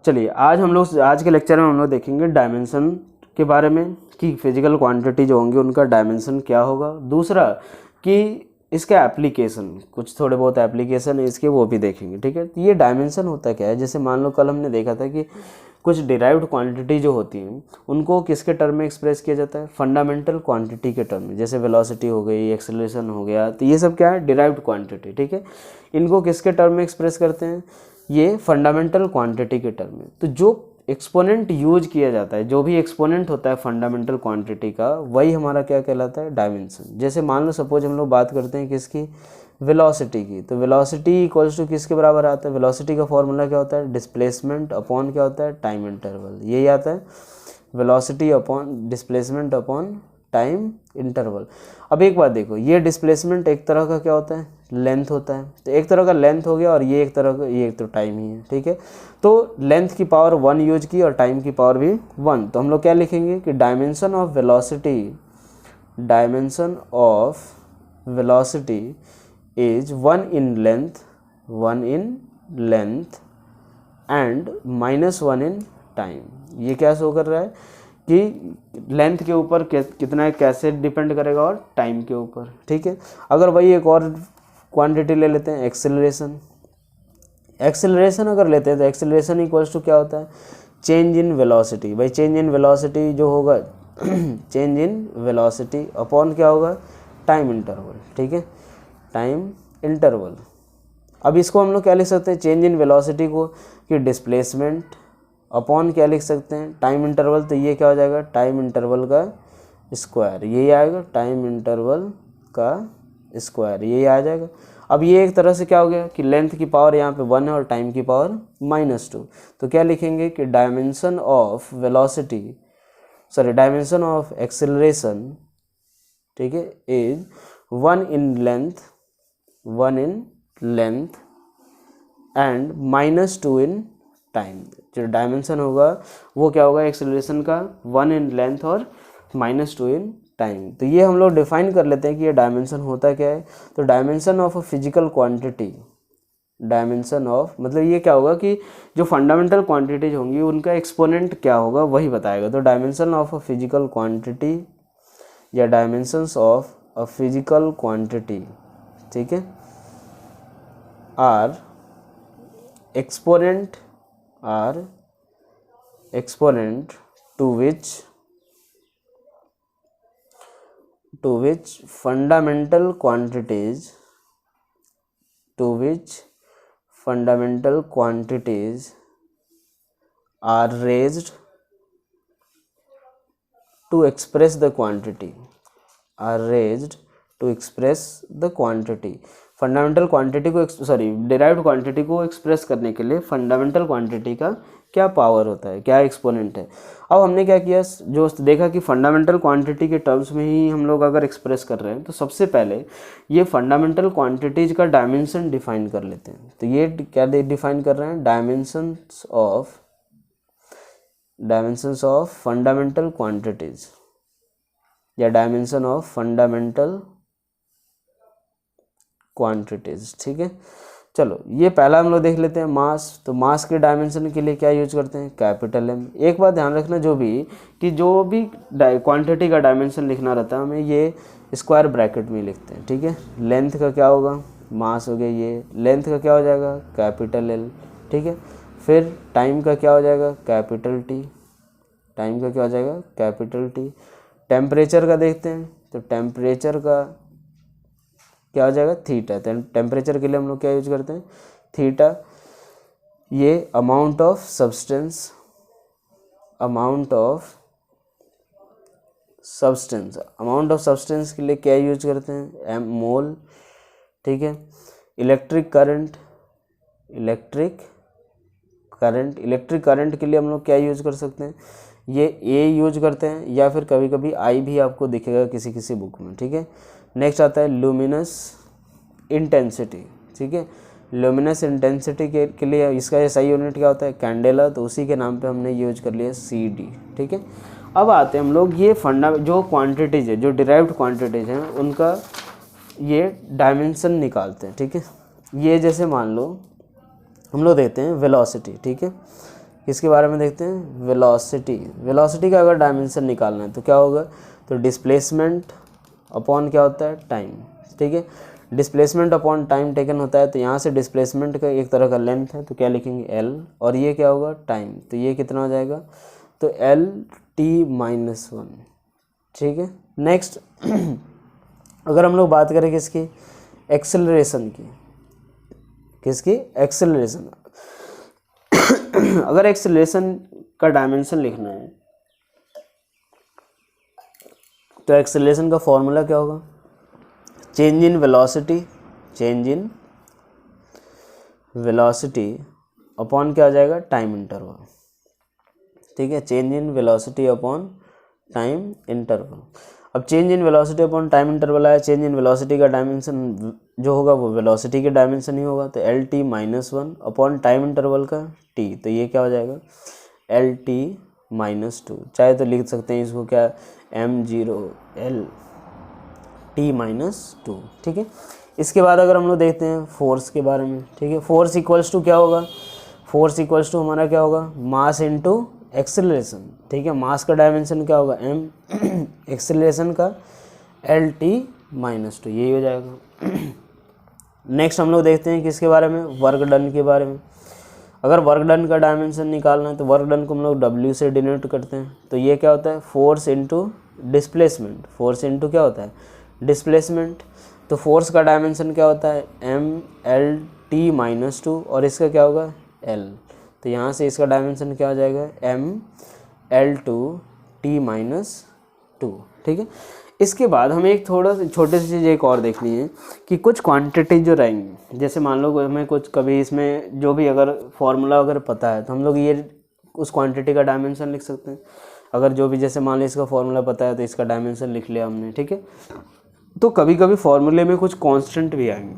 चलिए आज के लेक्चर में हम लोग देखेंगे डायमेंशन के बारे में कि फिजिकल क्वांटिटी जो होंगी उनका डायमेंशन क्या होगा। दूसरा कि इसका एप्लीकेशन, कुछ थोड़े बहुत एप्लीकेशन है इसके, वो भी देखेंगे। ठीक है, तो ये डायमेंशन होता क्या है। जैसे मान लो कल हमने देखा था कि कुछ डिराइव्ड क्वांटिटी जो होती हैं उनको किसके टर्म में एक्सप्रेस किया जाता है, फंडामेंटल क्वांटिटी के टर्म में। जैसे वेलोसिटी हो गई, एक्सेलरेशन हो गया, तो ये सब क्या है, डिराइव्ड क्वांटिटी। ठीक है, इनको किसके टर्म में एक्सप्रेस करते हैं, ये फंडामेंटल क्वांटिटी के टर्म में। तो जो एक्सपोनेंट यूज किया जाता है, जो भी एक्सपोनेंट होता है फंडामेंटल क्वांटिटी का, वही हमारा क्या कहलाता है, डायमेंशन। जैसे मान लो सपोज हम लोग बात करते हैं किसकी, वेलोसिटी की, तो वेलोसिटी इक्वल्स टू किसके बराबर आता है, वेलोसिटी का फॉर्मूला क्या होता है, डिस्प्लेसमेंट अपॉन क्या होता है, टाइम इंटरवल। यही आता है, velocity upon displacement upon time interval. अब एक बात देखो, ये डिस्प्लेसमेंट एक तरह का क्या होता है, लेंथ होता है। तो एक तरह का लेंथ हो गया, और ये एक तरह का, ये एक तो टाइम ही है। ठीक है, तो लेंथ की पावर 1 यूज की और टाइम की पावर भी 1। तो हम लोग क्या लिखेंगे कि dimension of velocity, dimension of velocity is 1 in length and -1 in time. ये क्या शो कर रहा है कि लेंथ के ऊपर कितना कैसे डिपेंड करेगा, और टाइम के ऊपर। ठीक है, अगर वही एक और क्वांटिटी ले लेते हैं, एक्सेलरेशन। एक्सेलरेशन अगर लेते हैं तो एक्सेलरेशन इक्वल्स टू क्या होता है, चेंज इन वेलोसिटी। भाई चेंज इन वेलोसिटी जो होगा चेंज इन वेलोसिटी अपॉन क्या होगा, टाइम इंटरवल। ठीक है, टाइम इंटरवल। अब इसको हम लोग क्या लिख सकते हैं, चेंज इन वेलोसिटी को कि डिस्प्लेसमेंट अपॉन क्या लिख सकते हैं, टाइम इंटरवल। तो ये क्या हो जाएगा, टाइम इंटरवल का स्क्वायर, यही आएगा, टाइम इंटरवल का स्क्वायर, यही आ जाएगा। अब ये एक तरह से क्या हो गया कि लेंथ की पावर यहाँ पे 1 है और टाइम की पावर -2। तो क्या लिखेंगे कि dimension of velocity, sorry dimension of acceleration, ठीक है, is 1 in length and -2 in time. जो डायमेंशन होगा वो क्या होगा एक्सेलरेशन का, 1 in लेंथ और -2 in टाइम। तो ये हम लोग डिफाइन कर लेते हैं कि ये डायमेंशन होता क्या है। तो dimension of a physical quantity, dimension of मतलब ये क्या होगा कि जो फंडामेंटल क्वांटिटीज होंगी उनका एक्सपोनेंट क्या होगा वही बताएगा। तो dimension of a physical quantity या dimensions of a physical quantity, ठीक है, are exponent to which fundamental quantities are raised to express the quantity, fundamental quantity को डिराइव्ड क्वांटिटी को एक्सप्रेस करने के लिए फंडामेंटल क्वांटिटी का क्या पावर होता है, क्या एक्सपोनेंट है। अब हमने क्या किया, जो देखा कि फंडामेंटल क्वांटिटी के टर्म्स में ही हम लोग अगर एक्सप्रेस कर रहे हैं तो सबसे पहले ये फंडामेंटल क्वांटिटीज का डायमेंशन डिफाइन कर लेते हैं। तो ये क्या डिफाइन कर रहे हैं, डायमेंशंस ऑफ फंडामेंटल क्वांटिटीज या डायमेंशन ऑफ फंडामेंटल क्वांटिटीज। ठीक है, चलो ये पहला हम लोग देख लेते हैं, मास। तो मास के डायमेंशन के लिए क्या यूज करते हैं, कैपिटल M। एक बात ध्यान रखना, जो भी क्वांटिटी का डायमेंशन लिखना रहता है हमें ये स्क्वायर ब्रैकेट में लिखते हैं। ठीक है, लेंथ का क्या होगा, मास हो गया, ये लेंथ का क्या हो जाएगा, कैपिटल L। ठीक है, फिर टाइम का क्या हो जाएगा, कैपिटल T। टाइम का क्या हो जाएगा, कैपिटल T। टेम्परेचर का देखते हैं, तो टेम्परेचर का क्या हो जाएगा, थीटा। टेम्परेचर के लिए हम लोग क्या यूज करते हैं, थीटा। ये अमाउंट ऑफ सब्सटेंस के लिए क्या यूज करते हैं, मोल। ठीक है, इलेक्ट्रिक करंट के लिए हम लोग क्या यूज कर सकते हैं, ये ए यूज करते हैं, या फिर कभी कभी आई भी आपको दिखेगा किसी बुक में। ठीक है, नेक्स्ट आता है लुमिनस इंटेंसिटी। ठीक है, लुमिनस इंटेंसिटी के लिए इसका SI यूनिट क्या होता है, कैंडेला। तो उसी के नाम पे हमने यूज कर लिया CD। ठीक है, अब आते हैं हम लोग ये जो क्वांटिटीज है, जो डिराइव्ड क्वांटिटीज हैं, उनका ये डायमेंशन निकालते हैं। ठीक है, ये जैसे मान लो हम लोग देते हैं वेलोसिटी। ठीक है, किसके बारे में देखते हैं, वेलोसिटी। वेलोसिटी का अगर डायमेंशन निकालना है तो क्या होगा, तो डिस्प्लेसमेंट अपॉन क्या होता है, टाइम। ठीक है, डिस्प्लेसमेंट अपॉन टाइम टेकन होता है, तो यहाँ से डिस्प्लेसमेंट का एक तरह का लेंथ है, तो क्या लिखेंगे एल, और ये क्या होगा, टाइम, तो ये कितना हो जाएगा, तो एल टी माइनस 1। ठीक है, नेक्स्ट अगर हम लोग बात करें किसकी, एक्सेलरेशन की, किसकी, एक्सेलरेशन। अगर एक्सेलरेशन का डायमेंशन लिखना है तो एक्सेलरेशन का फॉर्मूला क्या होगा, change in velocity, change in velocity upon क्या हो जाएगा, टाइम इंटरवल। ठीक है, change in velocity upon time interval. अब change in velocity upon time interval आया, चेंज इन वेलोसिटी का डायमेंशन जो होगा वो वेलोसिटी के डायमेंशन ही होगा, तो L T minus 1 upon time interval का टी, तो ये क्या हो जाएगा, एल टी माइनस 2, चाहे तो लिख सकते हैं इसको क्या, M zero L T minus 2। ठीक है, इसके बाद अगर हम लोग देखते हैं फोर्स के बारे में। ठीक है, फोर्स इक्वल्स टू क्या होगा, फोर्स इक्वल्स टू हमारा क्या होगा, मास इनटू एक्सेलरेशन। ठीक है, मास का डायमेंशन क्या होगा, एम, एक्सेलरेशन का एल टी माइनस 2, यही हो जाएगा। नेक्स्ट हम लोग देखते हैं किसके बारे में, वर्क डन के बारे में। अगर वर्क डन का डायमेंशन निकालना है तो वर्क डन को हम लोग डब्ल्यू से डिनोट करते हैं, तो ये क्या होता है, force into displacement, force into क्या होता है, डिस्प्लेसमेंट। तो फोर्स का डायमेंशन क्या होता है, एम एल टी माइनस 2, और इसका क्या होगा, एल, तो यहाँ से इसका डायमेंशन क्या हो जाएगा, M L two T minus 2। ठीक है, इसके बाद हमें एक थोड़ा सा छोटी सी चीज़ एक और देखनी है कि कुछ क्वांटिटी जो रहेंगी, जैसे मान लो हमें कुछ कभी इसमें जो भी अगर फॉर्मूला अगर पता है तो हम लोग ये उस क्वांटिटी का डायमेंशन लिख सकते हैं। अगर जो भी जैसे मान लो इसका फॉर्मूला पता है तो इसका डायमेंशन लिख लिया हमने। ठीक है, तो कभी कभी फॉर्मूले में कुछ कांस्टेंट भी आएंगे।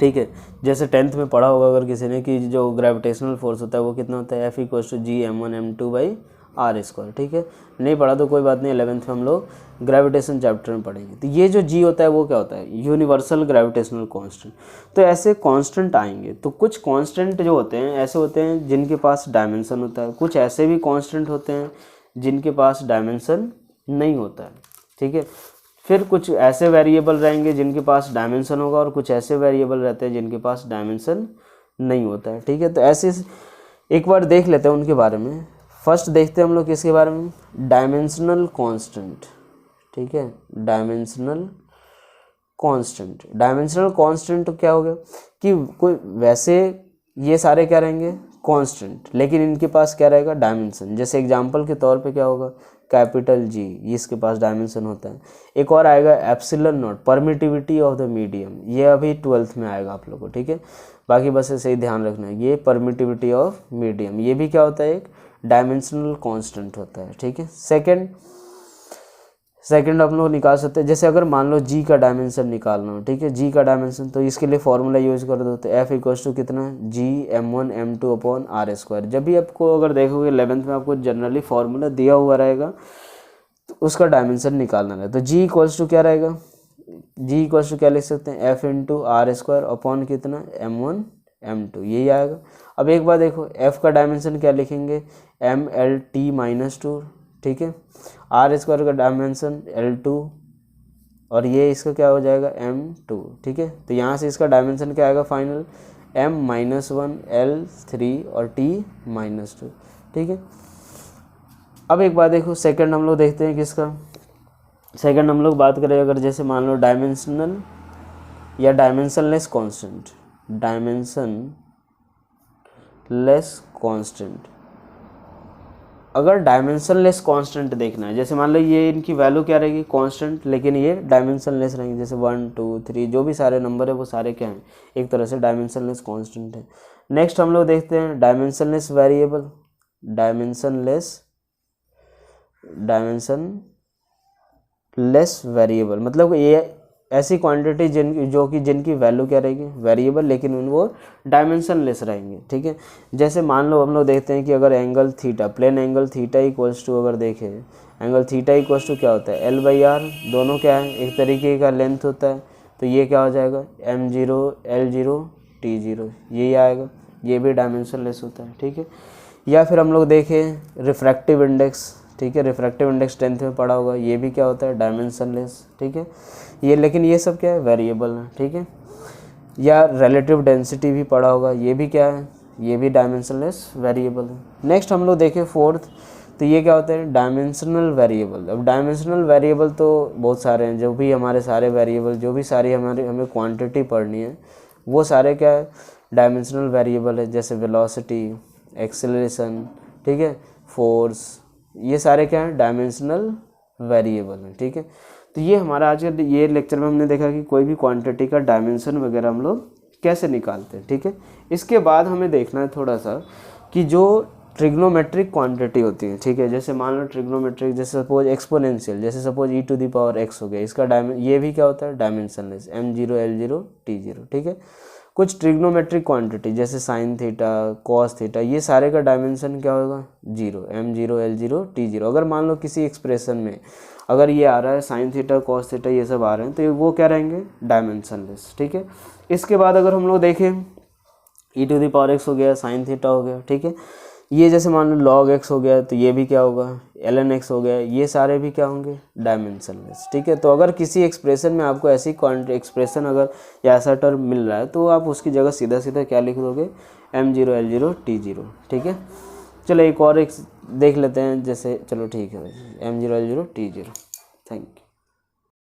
ठीक है, जैसे 10th में पढ़ा होगा अगर किसी ने कि जो ग्रेविटेशनल फोर्स होता है वो कितना होता है, F=G(m1m2/r²। ठीक है, नहीं पढ़ा तो कोई बात नहीं, 11th में हम लोग ग्रेविटेशन चैप्टर में पढ़ेंगे। तो ये जो G होता है वो क्या होता है, यूनिवर्सल ग्रेविटेशनल कांस्टेंट। तो ऐसे कांस्टेंट आएंगे, तो कुछ कांस्टेंट जो होते हैं ऐसे होते हैं जिनके पास डायमेंशन होता है, कुछ ऐसे भी कांस्टेंट होते हैं जिनके पास डायमेंशन नहीं होता है। ठीक है, फिर कुछ ऐसे वेरिएबल रहेंगे जिनके पास डायमेंशन होगा और कुछ ऐसे वेरिएबल रहते हैं जिनके पास डायमेंशन नहीं होता है। ठीक है, तो ऐसे एक बार देख लेते हैं उनके बारे में। फर्स्ट देखते हैं हम लोग किसके बारे में, डायमेंशनल कांस्टेंट। ठीक है, डायमेंशनल कांस्टेंट। डायमेंशनल कांस्टेंट क्या हो गया कि कोई वैसे ये सारे क्या रहेंगे, कांस्टेंट, लेकिन इनके पास क्या रहेगा, डायमेंशन। जैसे एग्जांपल के तौर पे क्या होगा, कैपिटल जी, इसके पास डायमेंशन होता है। एक और आएगा epsilon not, permittivity of the medium, ये अभी 12th में आएगा आप लोगों को। ठीक है, बाकी बस ऐसे ही ध्यान रखना है, ये परमिटिविटी ऑफ मीडियम, ये भी क्या होता है, एक डायमेंशनल कांस्टेंट होता है। ठीक है, सेकंड हम लोग निकाल सकते हैं, जैसे अगर मान लो जी का डायमेंशन निकालना हो। ठीक है, जी का डायमेंशन, तो इसके लिए फॉर्मूला यूज कर दो, तो F= कितना, G(m1m2/r²। जब भी आपको अगर देखोगे 11th में आपको जनरली फॉर्मूला दिया हुआ रहेगा तो उसका डायमेंशन निकालना है, तो G= क्या रहेगा, G= क्या लिख सकते हैं, F(r²) अपॉन कितना, m1m2, यही आएगा। अब एक बार देखो F का डायमेंशन क्या लिखेंगे, mlt-2। ठीक है, r² का डायमेंशन L2, और ये इसका क्या हो जाएगा, m2। ठीक है, तो यहाँ से इसका डायमेंशन क्या आएगा फाइनल, m-1 L3 और t-2। ठीक है, अब एक बार देखो सेकंड हम लोग देखते हैं किसका। सेकंड हम लोग बात करें अगर जैसे मान लो डायमेंशनल या डायमेंशनलेस कांस्टेंट, डायमेंशनलेस कांस्टेंट। अगर डायमेंशनलेस कांस्टेंट देखना है, जैसे मान लो ये इनकी वैल्यू क्या रहेगी, कांस्टेंट, लेकिन ये डायमेंशनलेस रहेंगे, जैसे 1 2 3 जो भी सारे नंबर है वो सारे क्या हैं, एक तरह से डायमेंशनलेस कांस्टेंट है। नेक्स्ट हम लोग देखते हैं डायमेंशनलेस वेरिएबल, डायमेंशनलेस वेरिएबल मतलब ये ऐसी क्वांटिटी जिनकी वैल्यू क्या रहेगी, वेरिएबल, लेकिन वो डायमेंशनलेस रहेंगे। ठीक है, जैसे मान लो हम लोग देखते हैं कि अगर angle theta, plane angle theta equals to, अगर देखें एंगल थीटा इक्वल्स टू क्या होता है, L/R, दोनों क्या है, एक तरीके का लेंथ होता है, तो ये क्या हो जाएगा, m0 L0 t0, यही आएगा। ये भी डायमेंशनलेस होता है, ठीक है। या फिर हम लोग देखें रिफ्रैक्टिव इंडेक्स, ठीक है, रिफ्रैक्टिव इंडेक्स 10th में पढ़ा होगा, ये भी क्या होता है, डायमेंशनलेस, ठीक है। ये लेकिन ये सब क्या है, वेरिएबल है, ठीक है। या रिलेटिव डेंसिटी भी पढ़ा होगा, ये भी क्या है, ये भी डायमेंशनलेस वेरिएबल है। नेक्स्ट हम लोग देखें फोर्थ, तो ये क्या होता है, डायमेंशनल वेरिएबल। अब डायमेंशनल वेरिएबल तो बहुत सारे हैं, जो भी हमारे सारे वेरिएबल, जो भी सारी हमें क्वांटिटी पढ़नी है वो सारे क्या है, डायमेंशनल वेरिएबल है। जैसे वेलोसिटी, एक्सेलरेशन, ठीक है, फोर्स, ये सारे क्या है, डायमेंशनल वेरिएबल हैं, ठीक है। तो ये हमारा आज के ये लेक्चर में हमने देखा कि कोई भी क्वांटिटी का डायमेंशन वगैरह हम लोग कैसे निकालते हैं, ठीक है। इसके बाद हमें देखना है थोड़ा सा कि जो ट्रिग्नोमेट्रिक क्वांटिटी होती है, ठीक है, जैसे मान लो ट्रिग्नोमेट्रिक, जैसे सपोज एक्सपोनेंशियल, जैसे सपोज e⁻x हो गया, इसका ये भी क्या होता है, डायमेंशनलेस, m0 l0 t0, ठीक है। कुछ ट्रिग्नोमेट्रिक क्वांटिटी जैसे साइन थीटा, कॉस थीटा, ये सारे का डायमेंशन क्या होगा, 0, m0 l0 t0। अगर मान लो किसी एक्सप्रेशन में अगर ये आ रहा है साइन थीटा, कॉस थीटा, ये सब आ रहे हैं, तो वो क्या रहेंगे, डायमेंशनलेस, ठीक है। इसके बाद अगर हम लोग देखें e⁻x हो गया, साइन थीटा हो गया, ठीक है, ये जैसे मान लो log x हो गया, तो ये भी क्या होगा, ln x हो गया, ये सारे भी क्या होंगे, डायमेंशनलेस, ठीक है। तो अगर किसी एक्सप्रेशन में आपको ऐसी एक्सप्रेशन अगर या ऐसा टर्म मिल रहा है, तो आप उसकी जगह सीधा सीधा क्या लिख दोगे, m0 l0 t0, ठीक है। चलो एक और देख लेते हैं, जैसे चलो ठीक है, m0 l0 t0। Thank you.